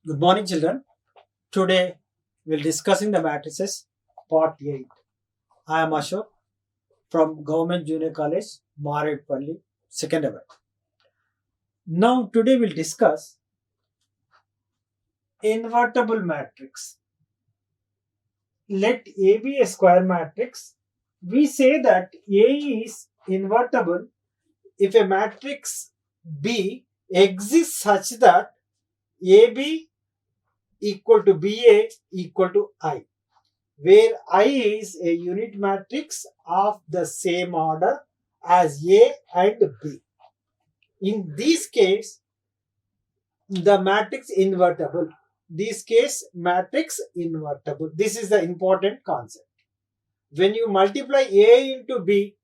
Good morning, children. Today we'll discussing the matrices, part 8. I am Ashok from Government Junior College, Maredpalli, Secondary. Now, today we'll discuss invertible matrix. Let A be a square matrix. We say that A is invertible if a matrix B exists such that AB equal to BA equal to I, where I is a unit matrix of the same order as A and B. In this case, the matrix invertible. This case, matrix invertible. This is the important concept. When you multiply A into B,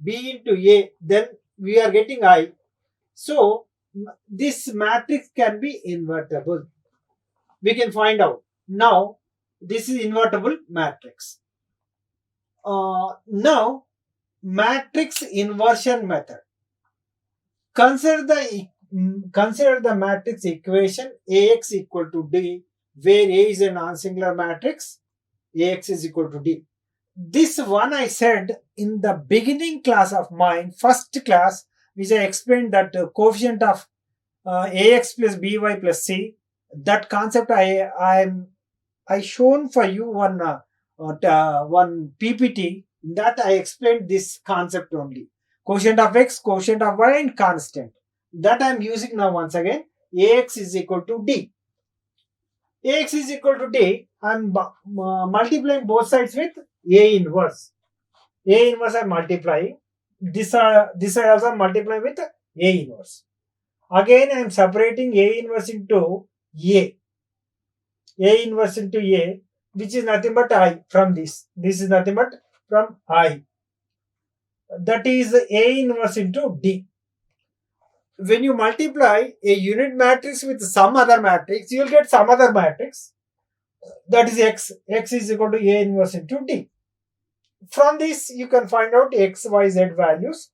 B into A, then we are getting I. So, this matrix can be invertible. We can find out. Now, this is invertible matrix. Now, matrix inversion method. Consider the matrix equation Ax equal to D, where A is a non-singular matrix, Ax is equal to D. This one I said in the beginning class of mine, first class, which I explained that coefficient of Ax plus By plus C. That concept I shown for you one PPT that I explained this concept only. Quotient of x, quotient of y, and constant. That I am using now once again. Ax is equal to D. Ax is equal to D. I am multiplying both sides with A inverse. A inverse I am multiplying. This I also multiply with A inverse. Again I am separating A inverse into A. A inverse into A, which is nothing but I from this. This is nothing but from I. That is A inverse into D. When you multiply a unit matrix with some other matrix, you will get some other matrix. That is X. X is equal to A inverse into D. From this, you can find out X, Y, Z values.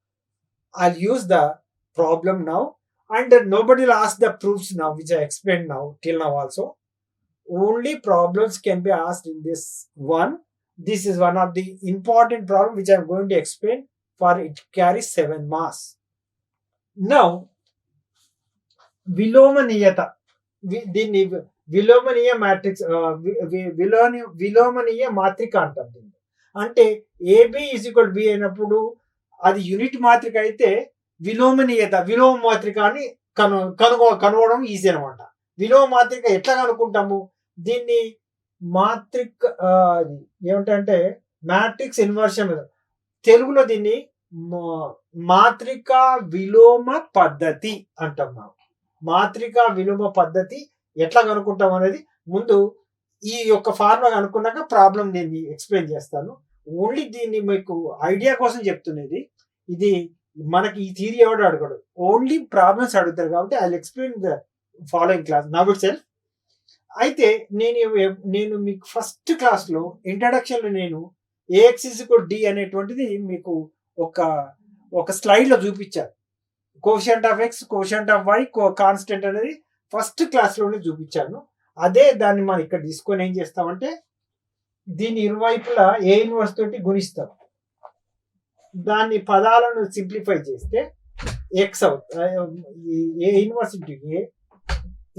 I'll use the problem now. And nobody will ask the proofs now, which I explained now, till now also. Only problems can be asked in this one. This is one of the important problems which I am going to explain, for it carries 7 marks. Now, విలోమనీయత, దీన్ని విలోమనీయ matrix, విలోమనీయ మాత్రిక అంటాం దీన్ని. అంటే AB is equal B అయినప్పుడు అది unit మాత్రిక అయితే విలోమనీయత, విలోమ మాత్రిక అని కనుగొనడం ఈజీ అనమాట. విలోమ మాత్రిక ఎట్లా కనుక్కుంటాము? దీన్ని మాత్రిక ఏమిటంటే మ్యాట్రిక్స్ ఇన్వర్షన్, తెలుగులో దీన్ని మాత్రిక విలోమ పద్ధతి అంటాం. మాత్రిక విలోమ పద్ధతి ఎట్లా కనుక్కుంటాం అనేది ముందు ఈ యొక్క ఫార్ములా కనుక్కున్నాక ప్రాబ్లం నేను ఎక్స్ప్లెయిన్ చేస్తాను. ఓన్లీ దీన్ని మీకు ఐడియా కోసం చెప్తున్నది. ఇది మనకి ఈ థియరీ ఎవడు అడగడు, ఓన్లీ ప్రాబ్లమ్స్ అడుగుతారు. కాబట్టి I will explain the following class now it self. అయితే నేను మీకు ఫస్ట్ క్లాస్లో ఇంట్రడక్షన్లో నేను ఏఎక్స్ ఇస్ ఈక్వల్ డి అనేటువంటిది మీకు ఒక స్లైడ్లో చూపించాను. Quotient of X, quotient of Y, constant అనేది ఫస్ట్ క్లాస్లోనే చూపించాను. అదే దాన్ని మనం ఇక్కడ తీసుకొని ఏం చేస్తామంటే దీని ఇరువైపులా ఏ ఇన్వర్స్ తోటి గుణిస్తాం. దాన్ని పదాలను సింప్లిఫై చేస్తే ఎక్స్ అవుతుంది. A inverse into A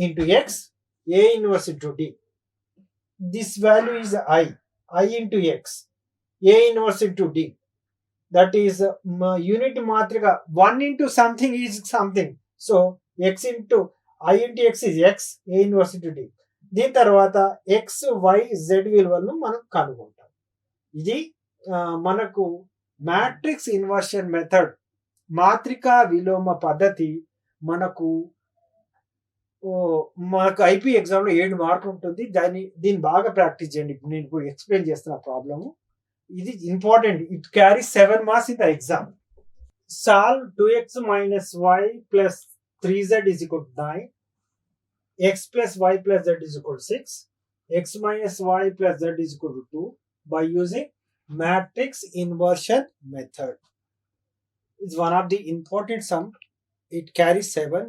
into X, A inverse into D. This value is I into X, A inverse into D. That is unit మాత్రిక. 1 into something is something. So X into I into X is X, A inverse into D. దీని తర్వాత X, why, Z విలువలను మనం కనుగొంటాం. ఇది మనకు matrix inversion method, మాత్రిక విలోమ పద్ధతి. మనకు ఐపీ ఎగ్జామ్లో 7 మార్కులు ఉంటుంది. దీన్ని బాగా ప్రాక్టీస్ చేయండి. ఇప్పుడు నేను ఇప్పుడు ఎక్స్ప్లెయిన్ చేస్తున్న ప్రాబ్లము ఇది important. It carry 7 marks in the exam. Solve 2x minus y plus 3z is equal to 9, x plus y plus z is equal to 6, x minus y plus z is equal to 2 by using matrix inversion method. It's one of the important sum. It carries 7.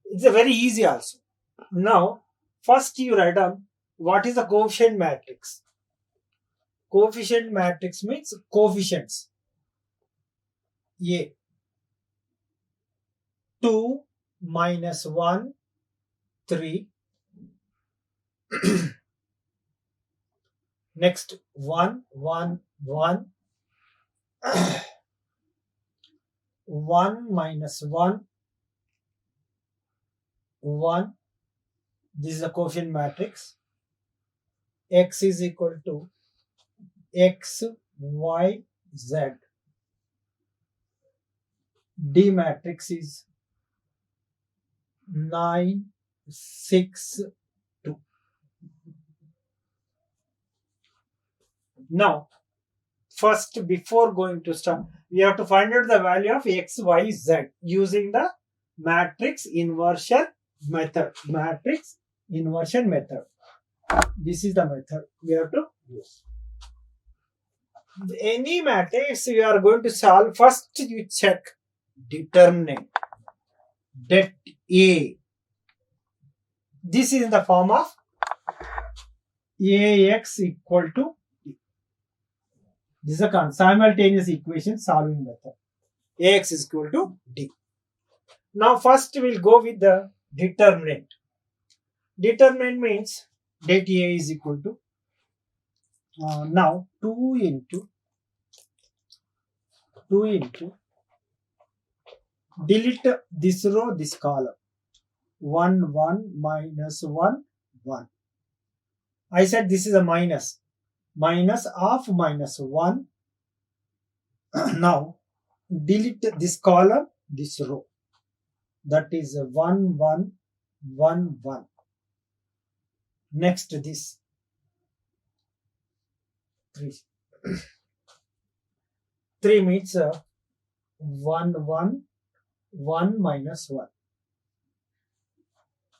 It's a very easy also. Now, First you write down what is the coefficient matrix. Coefficient matrix means coefficients. A 2 minus 1 3 next 1 1 1 1 minus 1 1. This is a coefficient matrix. X is equal to x y z. D matrix is 9 6 2. Now first, before going to start, we have to find out the value of x y z using the matrix inversion method. Matrix inversion method. This is the method we have to use. Any matrix you are going to solve, first you check determinant det A. This is in the form of Ax equal to D. This is a simultaneous equation solving method. Ax is equal to D. Now first we'll go with the determinant. Determinant means det A is equal to now 2 into delete this row, this column. 1 1 minus 1 1. I said this is a minus of minus 1. Now delete this column, this row. That is 1 1 1 1. Next this 3. 3 means 1 1 1 minus 1.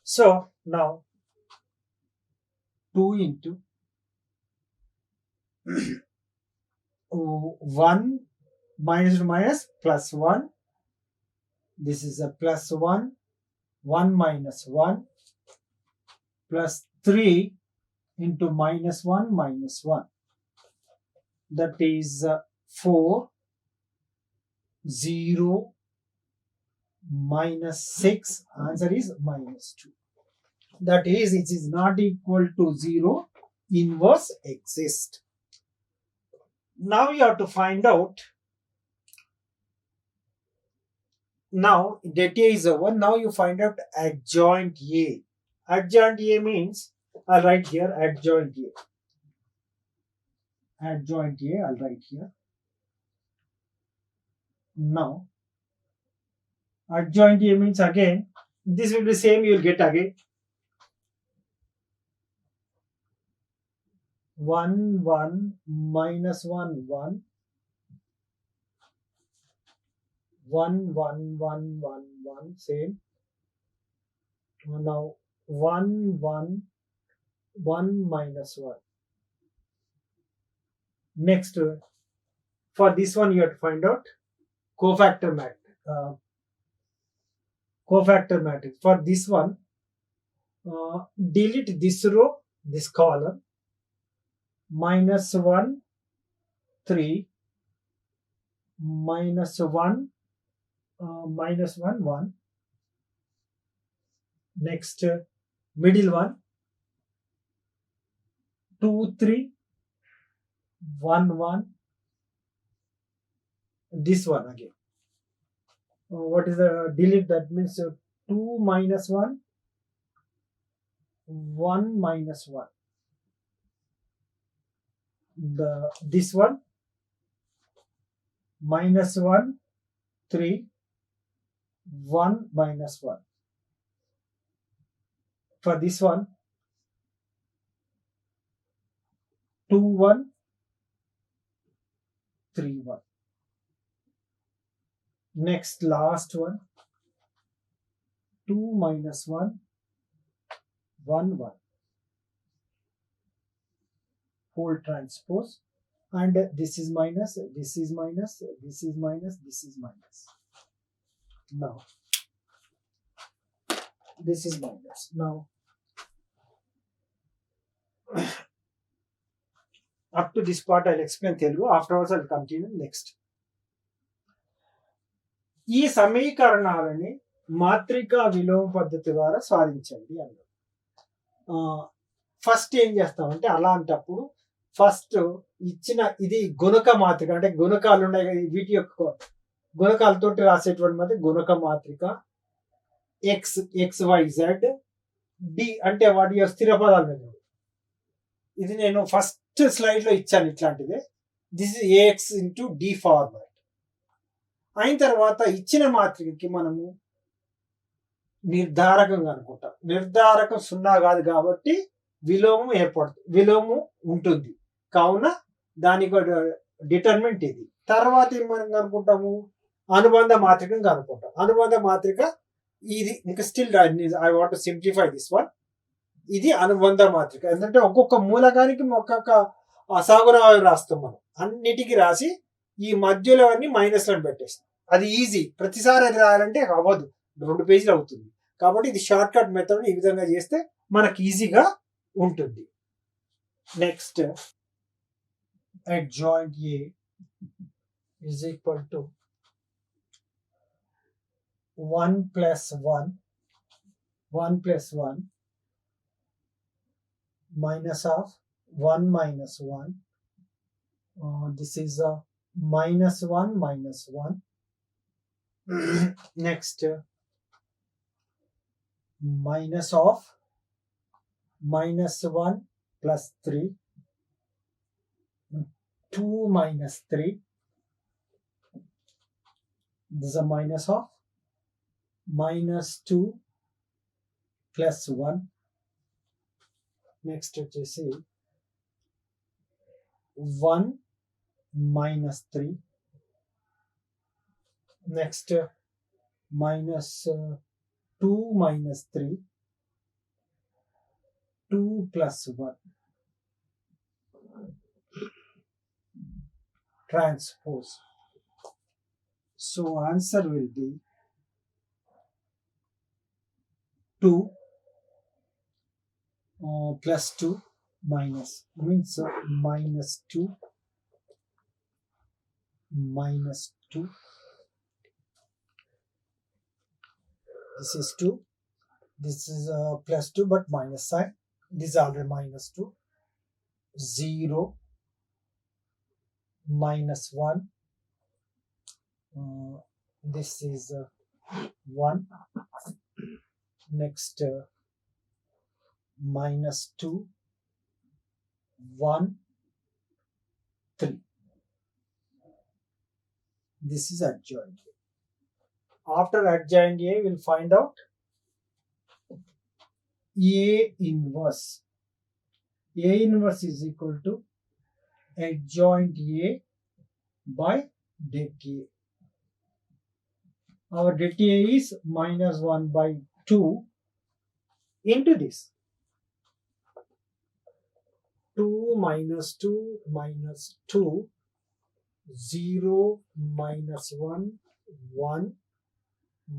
So now 2 into 1 minus minus plus 1. This is a plus 1 1 minus 1 plus 3 into minus 1 minus 1. That is 4 0 minus 6. Answer is minus 2. That is, it is not equal to 0. Inverse exists. Now you have to find out. Now det A is over. Now you find out adjoint A. Adjoint A means, I'll write here adjoint A. Adjoint A, I'll write here. Now adjoint A means again, this will be same, you will get again 1 1 minus 1 1 1 1 1 1 1 same. Now 1 1 1 minus 1. Next, for this one you have to find out cofactor matrix. Cofactor matrix. For this one, delete this row, this column. Minus 1 3 minus 1 minus 1 1. Next, middle one 2 3 1 1. This one again. What is the delete? That means 2 minus 1 1 minus 1. This one minus 1 3 1 minus 1. For this one 2 1 3 1. Next, last one 2 minus 1 1 1. Whole transpose, and this is minus, this is minus, this is minus, this is minus. Now this is minus. Now Up to this part I'll explain Telugu. Afterwards I'll continue next. ఈ సమీకరణాలని మాత్రికా విలోమ పద్ధతి ద్వారా సాధించండి అన్నారు. First ఏం చేస్తామంటే అలాంటప్పుడు first ఇచ్చిన ఇది గుణక మాత్రిక, అంటే గుణకాలు ఉన్నాయి కదా, వీటి యొక్క గుణకాలతోటి రాసేటువంటి మాత్రం గుణక మాత్రిక. ఎక్స్ XYZ డి అంటే వాటి స్థిర పదాలు మీద. ఇది నేను ఫస్ట్ స్లైడ్ లో ఇచ్చాను ఇట్లాంటిదే. This is AX into D format. అయిన తర్వాత ఇచ్చిన మాత్రికకి మనము నిర్ధారకంగా అనుకుంటాం. నిర్ధారకం 0 కాదు కాబట్టి విలోమం ఏర్పడుతుంది, విలోమం ఉంటుంది. కావున దానికి డిటర్మినెంట్ ఇది. తర్వాత ఏం మనం అనుకుంటాము, అనుబంధ మాత్రికను అనుకుంటాం. అనుబంధ మాత్రిక ఇది ఇంకా still I want to simplify this one. ఇది అనుబంధ మాత్రిక. ఎందుకంటే ఒక్కొక్క మూలకానికి ఒక్కొక్క అసాగుణ రాస్తాం మనం. అన్నిటికీ రాసి ఈ మధ్యలో అన్ని మైనస్లను పెట్టేస్తాం. అది ఈజీ. ప్రతిసారి అది రాయాలంటే అవ్వదు, 2 పేజీలు అవుతుంది. కాబట్టి ఇది షార్ట్ కట్ మెథడ్. ఈ విధంగా చేస్తే మనకి ఈజీగా ఉంటుంది. Next, adjoint A is equal to 1 plus 1 minus of 1 minus 1. This is a minus 1 minus 1. Next, minus of minus 1 plus 3, 2 minus 3. This is a minus of minus 2 plus 1. Next వచ్చేసి 1 minus 3. Next, minus 2 minus 3, 2 plus 1. Transpose. So answer will be 2 plus 2 minus, means minus 2 minus 2. This is 2. This is plus 2 but minus sign. This is already minus 2. 0 minus 1. This is 1. Next, minus 2, 1, 3. This is adjoint. After adjoint A, we'll find out A inverse. A inverse is equal to adjoint A by det A. Our det A is minus 1 by 2 into this. 2 minus 2 minus 2, 0 minus 1, 1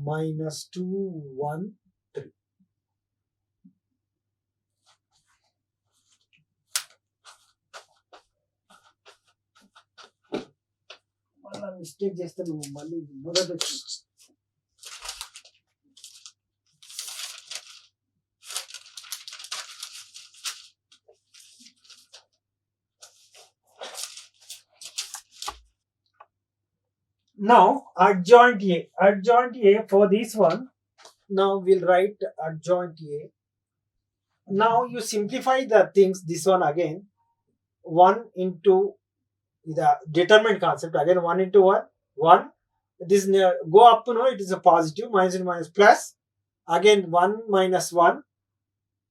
minus 2, 1, 3. మళ్ళీ mistake చేస్తే నువ్వు మళ్ళీ మొదటి Now adjoint A. Adjoint A for this one. Now we'll write adjoint A. Now you simplify the things. This one again. 1 into the determinant concept. Again 1 into 1. 1. This go up. No, it is a positive. Minus and minus plus. Again 1 minus 1.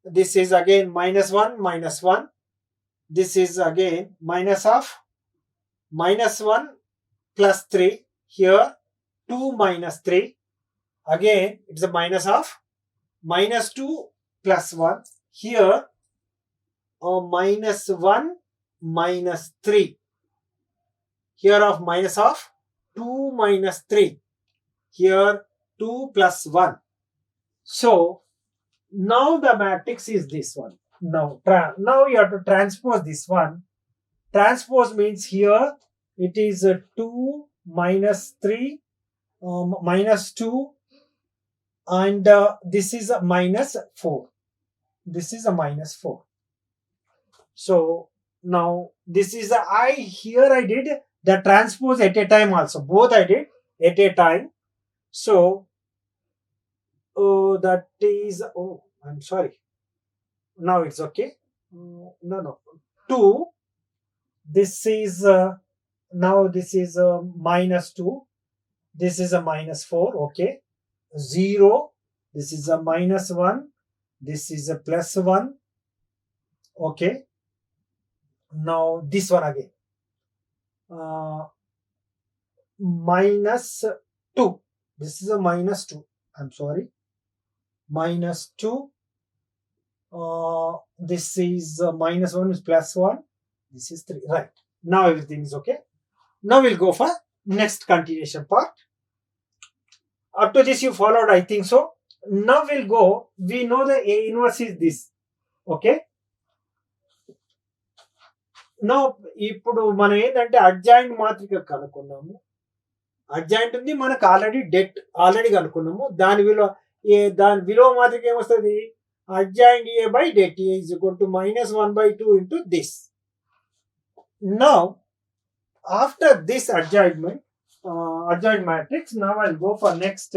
This is again minus 1 minus 1. This is again minus of minus 1 plus 3. Here 2 minus 3. Again it's a minus of minus 2 plus 1. Here minus 1 minus 3. Here of minus of 2 minus 3. Here 2 plus 1. So now the matrix is this one. Now, now you have to transpose this one. Transpose means here it is 2 minus 3 minus 2, and this is a minus 4. This is a minus 4. So now this is a here I did the transpose at a time also. Both I did at a time. So that is, oh, I'm sorry. Now it's okay. No. 2. This is now this is minus 2. This is a minus 4. Okay. 0. This is a minus 1. This is a plus 1. Okay. Now this one again. Minus 2. This is a minus 2. I'm sorry. Minus 2. This is minus 1 is plus 1. This is 3. Right. Now everything is okay. Now we'll go for next continuation part. Up to this you followed, I think so. Now we'll go. We know the A inverse is this. Okay. Now ఇప్పుడు మనం ఏంటంటే adjoint మాత్రిక కనుక్కున్నాము. Adjoint ఉంది మనకు already కనుక్కున్నాము. దాని విలువ మాత్రిక ఏమొస్తుంది? adjoint A by det A is equal to minus 1 by 2 into this. Now, after this adjoint matrix, now I'll go for next.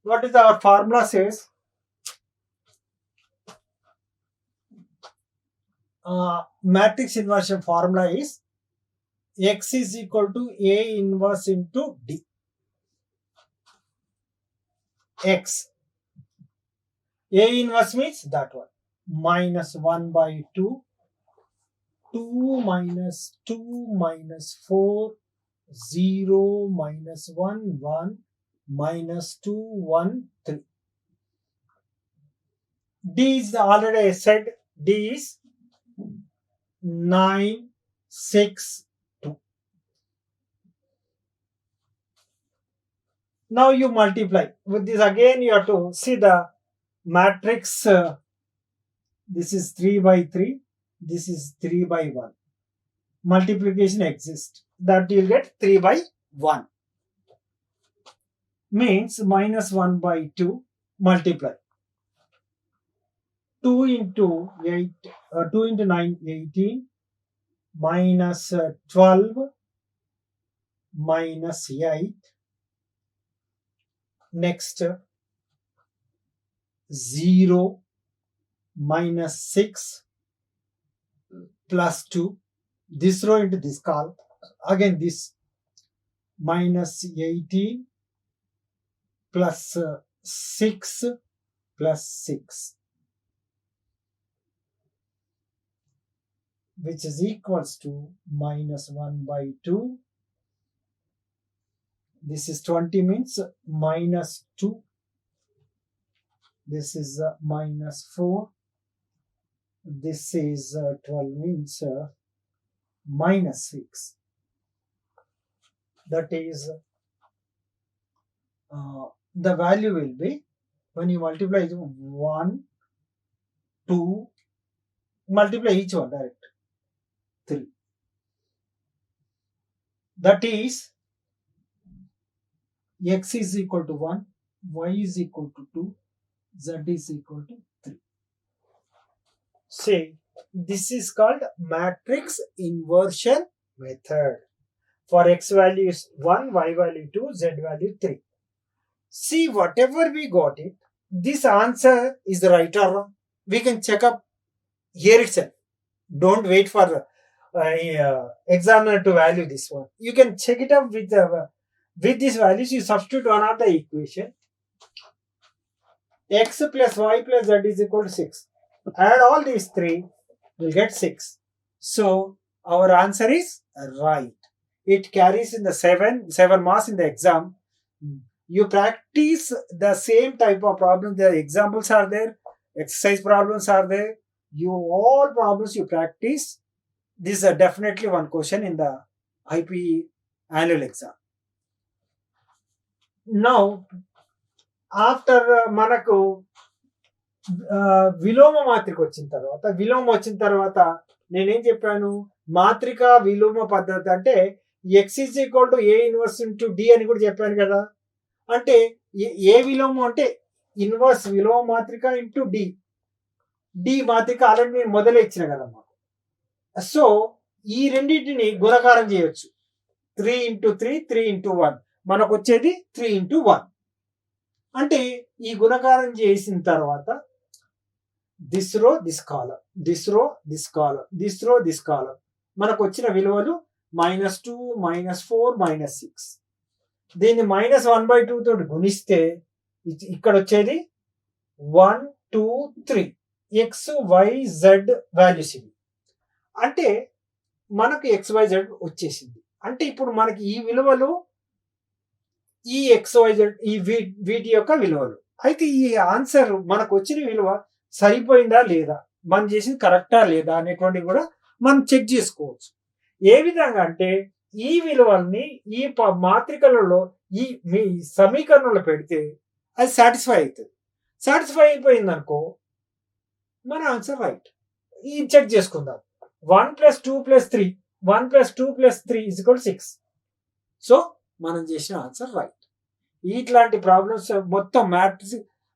What is our formula says? Matrix inversion formula is X is equal to A inverse into D. X. A inverse means that one. Minus 1 by 2. 2 minus 2 minus 4. 0 minus 1 1. Minus 2 1 3. D is already I said D is 9 6 2. Now you multiply with this again. You have to see the matrix. This is 3 by 3. This is 3 by 1. Multiplication exists. That you will get 3 by 1. Means minus 1 by 2 multiply. 2 into 9 18 minus 12 minus 8. Next 0 minus 6 plus 2. This row into this column. Again this minus 18 plus 6 plus 6, which is equals to minus 1 by 2. This is 20 means minus 2. This is minus 4. This is 12 means minus 6. That is the value will be, when you multiply 1 2, multiply each one direct 3. That is x is equal to 1, y is equal to 2, z is equal to 3. Say this is called matrix inversion method. For x value is 1, y value 2, z value 3. See, whatever we got it, this answer is right or wrong. We can check up here itself. Don't wait for the examiner to value this one. You can check it up with these values. You substitute one of the equation. X plus y plus z is equal to 6. Add all these three, we'll get 6. So our answer is right. It carries in the 7 marks in the exam. you practice the same type of problems. The examples are there, exercise problems are there, you all problems you practice. This is definitely one question in the IP annual exam. Now after మనకు విలోమ మాత్రిక వచ్చిన తర్వాత నేనేం చెప్పాను, మాత్రిక విలోమ పద్ధతి అంటే X is equal to A inverse into D అని కూడా చెప్పాను కదా. అంటే ఏ విలోమం అంటే ఇన్వర్స్ విలోమ మాత్రిక ఇంటూ డి. డి మాత్రిక ఆల్రెడీ నేను మొదలే ఇచ్చిన కదమ్మా. సో ఈ రెండింటిని గుణకారం చేయొచ్చు. 3 into 3, 3 into 1, మనకు వచ్చేది 3 into 1. అంటే ఈ గుణకారం చేసిన తర్వాత దిస్ రో దిస్ కాలం, దిస్ రో దిస్ కాలం, దిస్ రో దిస్ కాలం, మనకు వచ్చిన విలువలు -2, -4, -6. దీన్ని -1/2 తోటి గుణిస్తే ఇక్కడ వచ్చేది 1, 2, 3 ఎక్స్ వై జెడ్ వాల్యూస్ ఇవి. అంటే మనకు XYZ వచ్చేసింది. అంటే ఇప్పుడు మనకి ఈ విలువలు ఈ XYZ ఈ వీటి యొక్క విలువలు. అయితే ఈ ఆన్సర్ మనకు వచ్చిన విలువ సరిపోయిందా లేదా, మనం చేసింది కరెక్టా లేదా అనేటువంటివి కూడా మనం చెక్ చేసుకోవచ్చు. ఏ విధంగా అంటే ఈ విలువల్ని ఈ మాత్రికలలో ఈ మీ సమీకరణంలో పెడితే అది సాటిస్ఫై అవుతుంది. సాటిస్ఫై అయిపోయింది అనుకో మన ఆన్సర్ రైట్. ఈ చెక్ చేసుకుందాం. 1 + 2 + 3, 1 + 2 + 3 = 6. సో మనం చేసిన ఆన్సర్ రైట్. ఇట్లాంటి ప్రాబ్లమ్స్ మొత్తం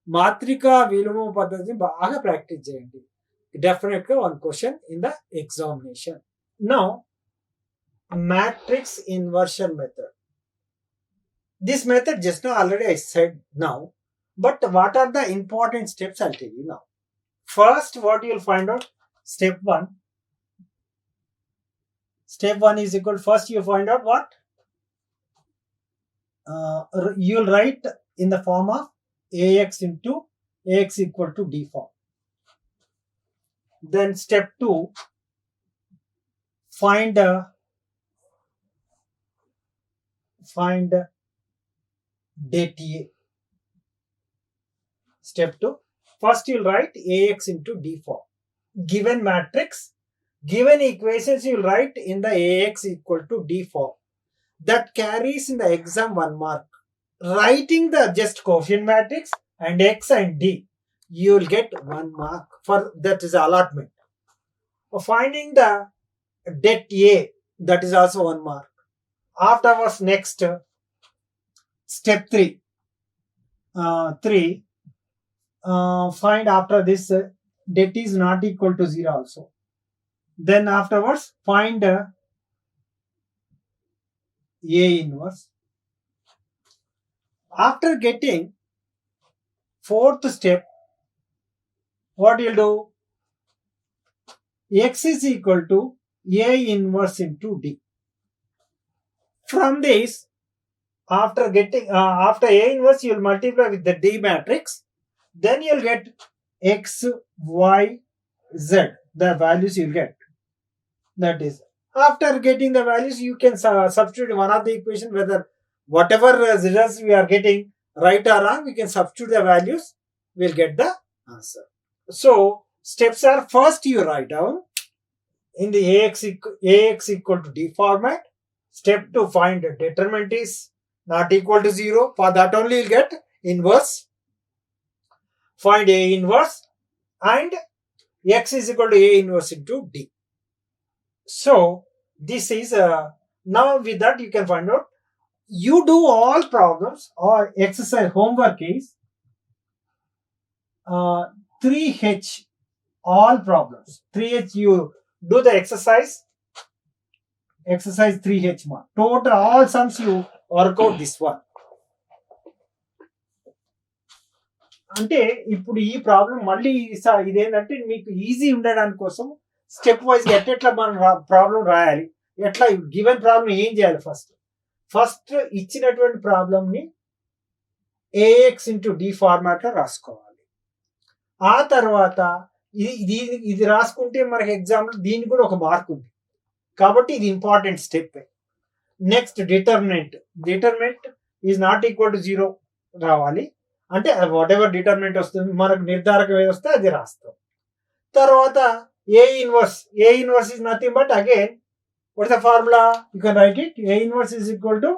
మాత్రిక విలోమ పద్ధతిని బాగా ప్రాక్టీస్ చేయండి. డెఫినెట్గా one question in the examination. Now matrix inversion method. This method just now already I said now, but what are the important steps I'll tell you now. First, what you'll find out, step 1. Step 1 is equal, first you find out what? You'll write in the form of AX into AX equal to D form. Then step 2, find det A. Step 2, first you'll write AX into D form. Given matrix, given equations you'll write in the AX equal to D form. That carries in the exam 1 mark. Writing the just coefficient matrix and X and D, you'll get 1 mark for that is allotment. Finding the det A, that is also 1 mark. Afterwards, next step 3. Find after this det is not equal to 0 also. Then afterwards find A inverse. After getting fourth step, what you'll do? X is equal to A inverse into D. From this, after A inverse, you'll multiply with the D matrix. Then you'll get X, Y, Z, the values you'll get. That is, after getting the values, you can substitute one of the equation, whether whatever results we are getting, right or wrong, we can substitute the values, we'll get the answer. So, steps are, first you write down in the AX equal to D format. Step 2, find determinant is not equal to 0. For that only you'll get inverse. Find A inverse and X is equal to A inverse into D. So this is now with that you can find out. You do all problems or exercise homework is 3H, all problems. 3H you do the exercise 3H mark. Total all sums you work out this one. అంటే ఇప్పుడు ఈ problem మళ్ళీ ఇదేంటంటే మీకు easy ఉండడానికి కోసం step wise ఎట్లా మనం ప్రాబ్లం రాయాలి, ఎట్లా గివెన్ ప్రాబ్లం ఏం చేయాలి, ఫస్ట్ ఇచ్చినటువంటి ప్రాబ్లంని AX into D ఫార్మాట్ లో రాసుకోవాలి. ఆ తర్వాత ఇది రాసుకుంటే మనకి ఎగ్జామ్లో దీనికి కూడా ఒక మార్క్ ఉంది కాబట్టి ఇది important step. Next determinant is not equal to 0 రావాలి. అంటే వాట్ ఎవర్ డిటర్మినెంట్ వస్తుంది, మనకు నిర్ధారకం ఏది వస్తే అది రాస్తాం. తర్వాత A inverse is nothing but again, what's the formula? You can write it. A inverse is equal to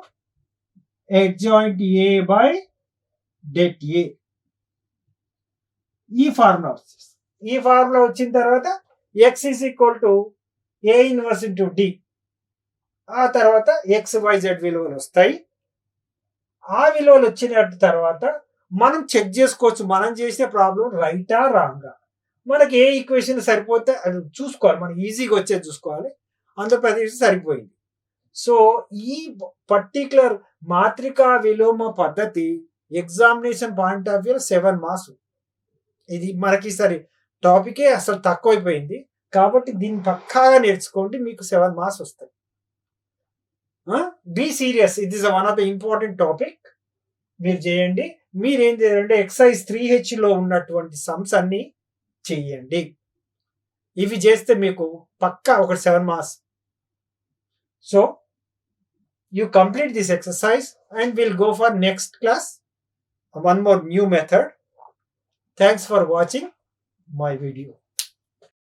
adjoint A by det A. ఈ ఫార్ములా వచ్చిన తర్వాత x is equal to A inverse into D. ఆ తర్వాత XYZ విలువలు వస్తాయి. ఆ విలువలు వచ్చిన తర్వాత మనం చెక్ చేసుకోవచ్చు, మనం చేసే ప్రాబ్లం రైటా రాంగా. మనకి ఏ ఈక్వేషన్ సరిపోతే అది చూసుకోవాలి, మనం ఈజీగా వచ్చేది చూసుకోవాలి. ఆంధ్రప్రదేశ్ సరిపోయింది. సో ఈ పర్టికులర్ మాత్రికా విలోమ పద్ధతి examination point of view 7 marks. ఇది మనకి సరి టాపికే అసలు తక్కువైపోయింది కాబట్టి దీన్ని పక్కాగా నేర్చుకోండి, మీకు 7 మార్క్స్ వస్తాయి. Be serious, it is one of the important topic. మీరు చేయండి. మీరేం చేయాలంటే ఎక్సర్సైజ్ 3H లో ఉన్నటువంటి సమ్స్ అన్ని చెయ్యండి. ఇవి చేస్తే మీకు పక్కా ఒక 7 marks. So you complete this exercise and we'll go for next class, one more new method. Thanks for watching my video.